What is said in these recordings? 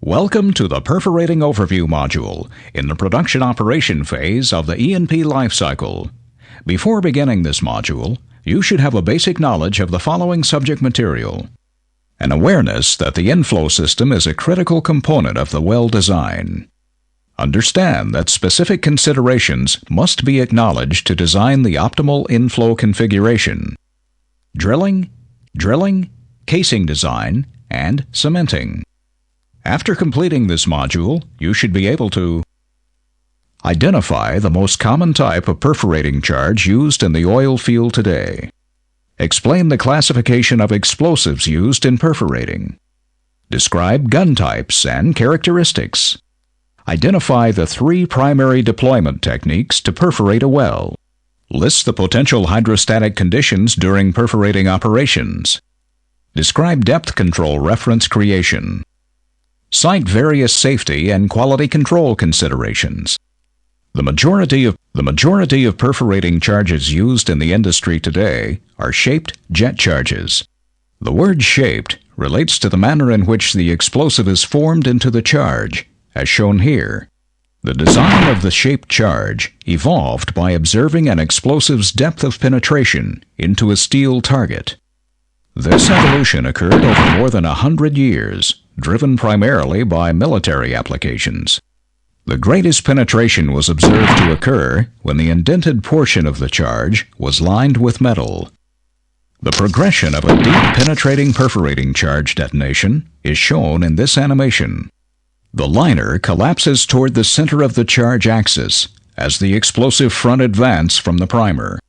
Welcome to the Perforating Overview module in the production operation phase of the E&P lifecycle. Before beginning this module, you should have a basic knowledge of the following subject material: an awareness that the inflow system is a critical component of the well design. Understand that specific considerations must be acknowledged to design the optimal inflow configuration. Drilling, casing design, and cementing. After completing this module, you should be able to identify the most common type of perforating charge used in the oil field today. Explain the classification of explosives used in perforating. Describe gun types and characteristics. Identify the 3 primary deployment techniques to perforate a well. List the potential hydrostatic conditions during perforating operations. Describe depth control reference creation. Cite various safety and quality control considerations. The majority of perforating charges used in the industry today are shaped jet charges. The word shaped relates to the manner in which the explosive is formed into the charge, as shown here. The design of the shaped charge evolved by observing an explosive's depth of penetration into a steel target. This evolution occurred over more than 100 years, driven primarily by military applications. The greatest penetration was observed to occur when the indented portion of the charge was lined with metal. The progression of a deep penetrating perforating charge detonation is shown in this animation. The liner collapses toward the center of the charge axis as the explosive front advances from the primer.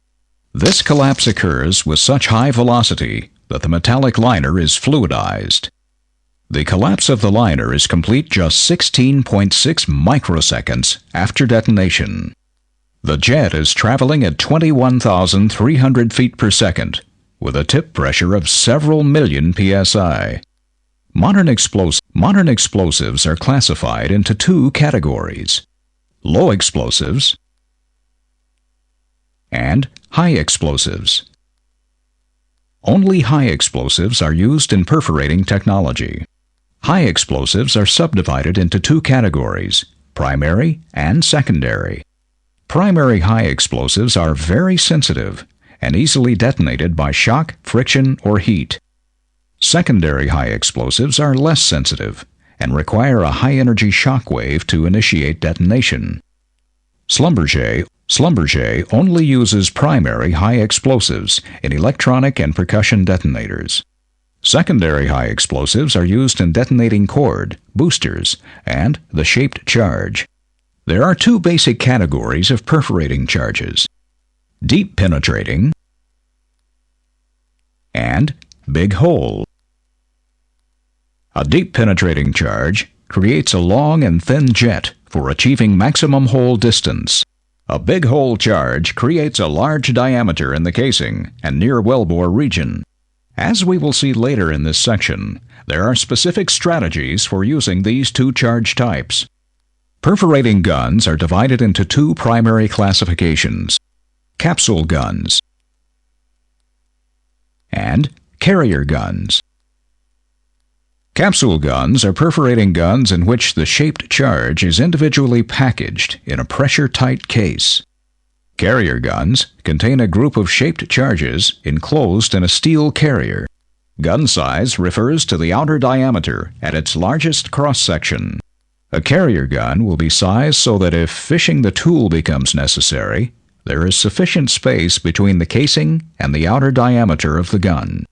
This collapse occurs with such high velocity that the metallic liner is fluidized. The collapse of the liner is complete just 16.6 microseconds after detonation. The jet is traveling at 21,300 feet per second with a tip pressure of several million psi. Modern explosives are classified into 2 categories: low explosives and high explosives. Only high explosives are used in perforating technology. High explosives are subdivided into 2 categories: primary and secondary. Primary high explosives are very sensitive and easily detonated by shock, friction, or heat. Secondary high explosives are less sensitive and require a high-energy shock wave to initiate detonation. Schlumberger only uses primary high explosives in electronic and percussion detonators. Secondary high explosives are used in detonating cord, boosters, and the shaped charge. There are 2 basic categories of perforating charges: deep penetrating and big hole. A deep penetrating charge creates a long and thin jet for achieving maximum hole distance. A big hole charge creates a large diameter in the casing and near wellbore region. As we will see later in this section, there are specific strategies for using these 2 charge types. Perforating guns are divided into 2 primary classifications: capsule guns and carrier guns. Capsule guns are perforating guns in which the shaped charge is individually packaged in a pressure-tight case. Carrier guns contain a group of shaped charges enclosed in a steel carrier. Gun size refers to the outer diameter at its largest cross-section. A carrier gun will be sized so that if fishing the tool becomes necessary, there is sufficient space between the casing and the outer diameter of the gun.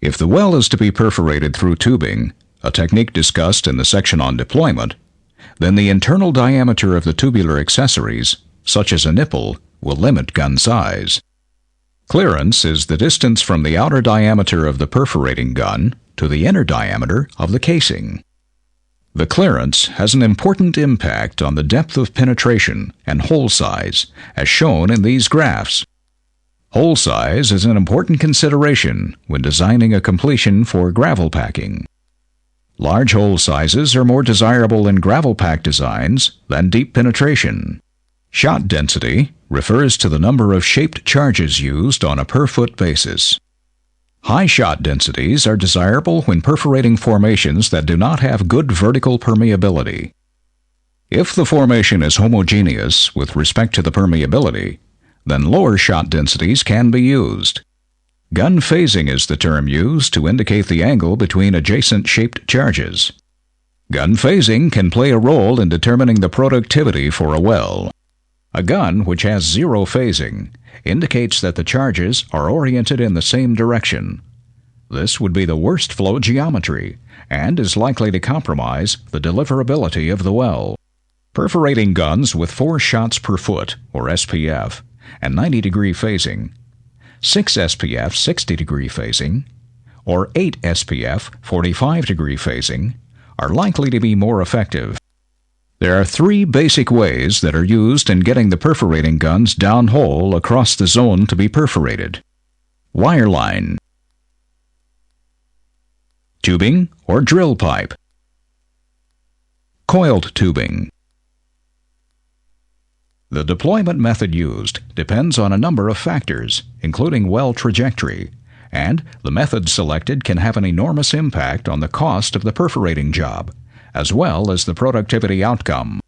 If the well is to be perforated through tubing, a technique discussed in the section on deployment, then the internal diameter of the tubular accessories, such as a nipple, will limit gun size. Clearance is the distance from the outer diameter of the perforating gun to the inner diameter of the casing. The clearance has an important impact on the depth of penetration and hole size, as shown in these graphs. Hole size is an important consideration when designing a completion for gravel packing. Large hole sizes are more desirable in gravel pack designs than deep penetration. Shot density refers to the number of shaped charges used on a per-foot basis. High shot densities are desirable when perforating formations that do not have good vertical permeability. If the formation is homogeneous with respect to the permeability, then lower shot densities can be used. Gun phasing is the term used to indicate the angle between adjacent shaped charges. Gun phasing can play a role in determining the productivity for a well. A gun which has zero phasing indicates that the charges are oriented in the same direction. This would be the worst flow geometry and is likely to compromise the deliverability of the well. Perforating guns with 4 shots per foot, or SPF, and 90-degree phasing, 6 SPF 60-degree phasing, or 8 SPF 45-degree phasing are likely to be more effective. There are 3 basic ways that are used in getting the perforating guns downhole across the zone to be perforated. Wireline, tubing or drill pipe, coiled tubing. The deployment method used depends on a number of factors, including well trajectory, and the method selected can have an enormous impact on the cost of the perforating job, as well as the productivity outcome.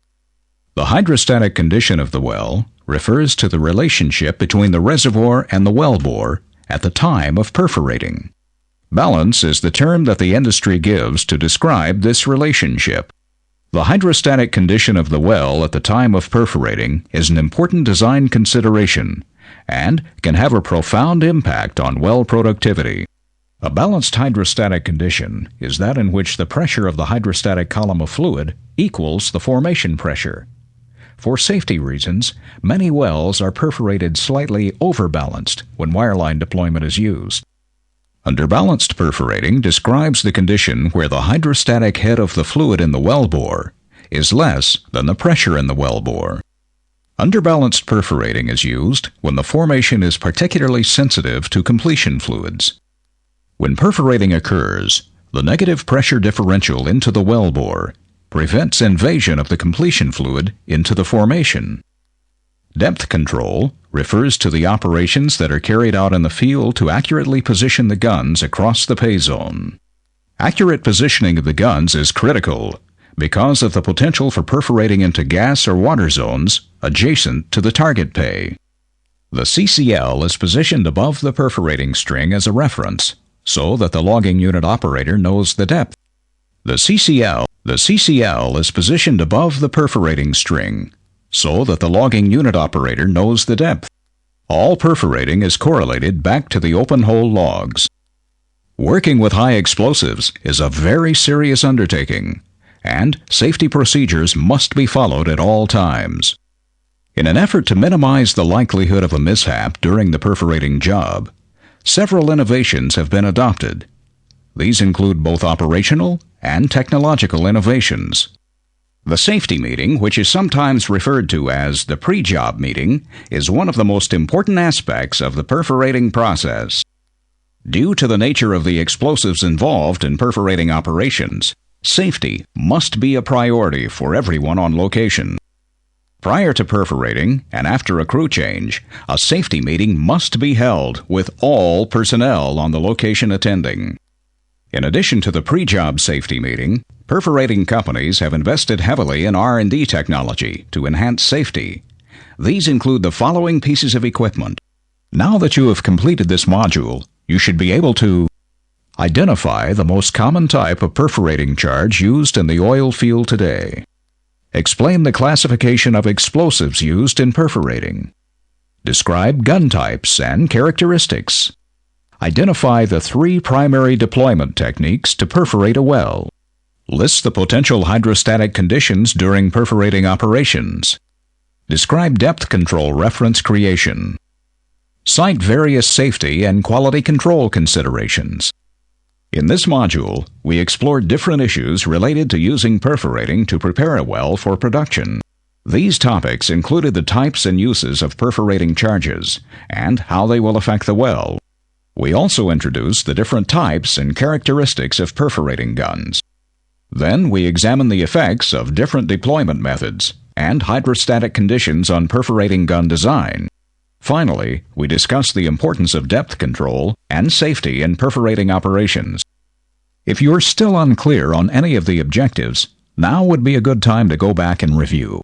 The hydrostatic condition of the well refers to the relationship between the reservoir and the wellbore at the time of perforating. Balance is the term that the industry gives to describe this relationship. The hydrostatic condition of the well at the time of perforating is an important design consideration and can have a profound impact on well productivity. A balanced hydrostatic condition is that in which the pressure of the hydrostatic column of fluid equals the formation pressure. For safety reasons, many wells are perforated slightly overbalanced when wireline deployment is used. Underbalanced perforating describes the condition where the hydrostatic head of the fluid in the wellbore is less than the pressure in the wellbore. Underbalanced perforating is used when the formation is particularly sensitive to completion fluids. When perforating occurs, the negative pressure differential into the wellbore prevents invasion of the completion fluid into the formation. Depth control refers to the operations that are carried out in the field to accurately position the guns across the pay zone. Accurate positioning of the guns is critical because of the potential for perforating into gas or water zones adjacent to the target pay. The CCL is positioned above the perforating string as a reference so that the logging unit operator knows the depth. The CCL is positioned above the perforating string so that the logging unit operator knows the depth. All perforating is correlated back to the open hole logs. Working with high explosives is a very serious undertaking, and safety procedures must be followed at all times. In an effort to minimize the likelihood of a mishap during the perforating job, several innovations have been adopted. These include both operational and technological innovations. The safety meeting, which is sometimes referred to as the pre-job meeting, is one of the most important aspects of the perforating process. Due to the nature of the explosives involved in perforating operations, safety must be a priority for everyone on location. Prior to perforating and after a crew change, a safety meeting must be held with all personnel on the location attending. In addition to the pre-job safety meeting, perforating companies have invested heavily in R&D technology to enhance safety. These include the following pieces of equipment. Now that you have completed this module, you should be able to identify the most common type of perforating charge used in the oil field today. Explain the classification of explosives used in perforating. Describe gun types and characteristics. Identify the 3 primary deployment techniques to perforate a well. List the potential hydrostatic conditions during perforating operations. Describe depth control reference creation. Cite various safety and quality control considerations. In this module, we explored different issues related to using perforating to prepare a well for production. These topics included the types and uses of perforating charges and how they will affect the well. We also introduced the different types and characteristics of perforating guns. Then we examined the effects of different deployment methods and hydrostatic conditions on perforating gun design. Finally, we discussed the importance of depth control and safety in perforating operations. If you're still unclear on any of the objectives, now would be a good time to go back and review.